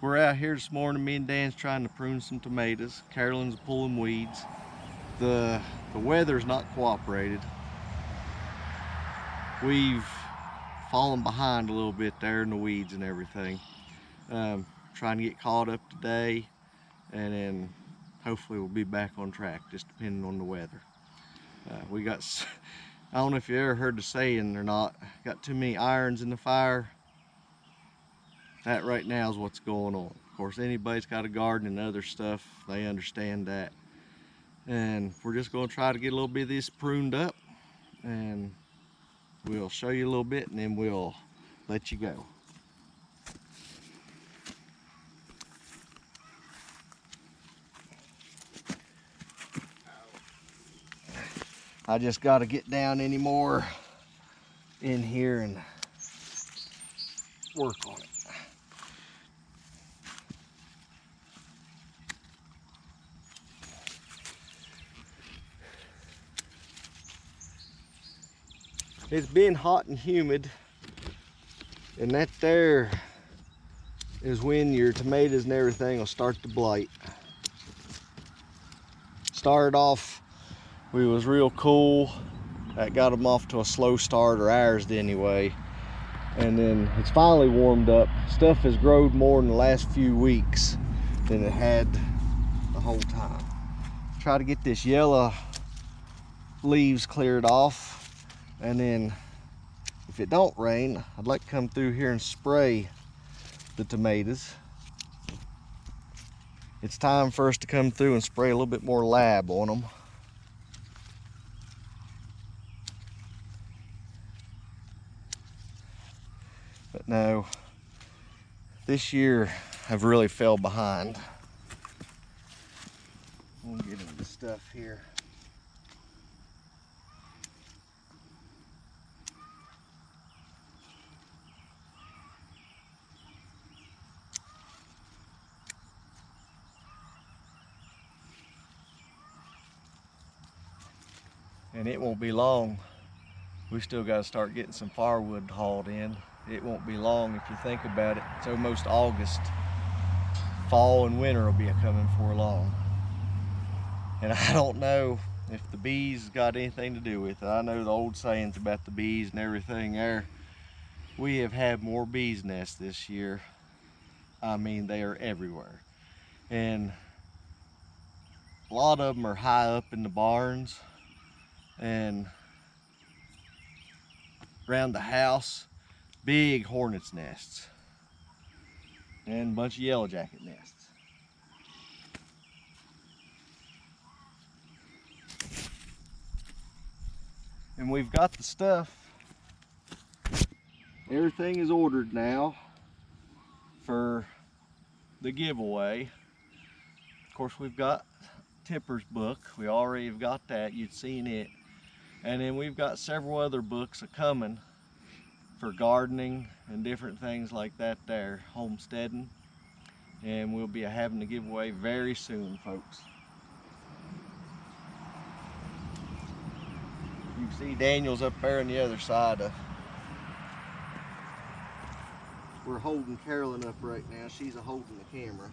We're out here this morning, me and Dan's trying to prune some tomatoes. Carolyn's pulling weeds. The weather's not cooperated. We've fallen behind a little bit there in the weeds and everything. Trying to get caught up today, and then hopefully we'll be back on track, just depending on the weather. We got, I don't know if you ever heard the saying or not, got too many irons in the fire. That right now is what's going on. Of course, anybody's got a garden and other stuff, they understand that. And we're just going to try to get a little bit of this pruned up, and we'll show you a little bit and then we'll let you go. I just got to get down any more in here and work on it. It's been hot and humid, and that there is when your tomatoes and everything will start to blight. Started off, we was real cool. That got them off to a slow start, or ours did anyway. And then it's finally warmed up. Stuff has grown more in the last few weeks than it had the whole time. Try to get this yellow leaves cleared off. And then if it don't rain, I'd like to come through here and spray the tomatoes. It's time for us to come through and spray a little bit more lab on them. But no, this year I've really fell behind. We'll get into the stuff here. And it won't be long. We still got to start getting some firewood hauled in. It won't be long if you think about it. It's almost August. Fall and winter will be coming for long. And I don't know if the bees got anything to do with it. I know the old sayings about the bees and everything there. We have had more bees nests this year. I mean, they are everywhere. And a lot of them are high up in the barns and around the house. Big hornets nests and a bunch of yellow jacket nests. And we've got the stuff. Everything is ordered now for the giveaway. Of course, we've got Tipper's book. We already have got that. You'd seen it. And then we've got several other books coming for gardening and different things like that there, homesteading. And we'll be having a giveaway very soon, folks. You can see Daniel's up there on the other side. We're holding Carolyn up right now. She's holding the camera.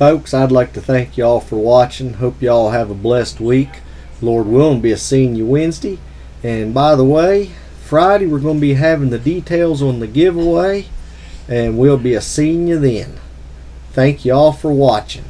Folks, I'd like to thank y'all for watching. Hope y'all have a blessed week. Lord willing, be a seeing you Wednesday. And by the way, Friday we're going to be having the details on the giveaway, and we'll be a seeing you then. Thank y'all for watching.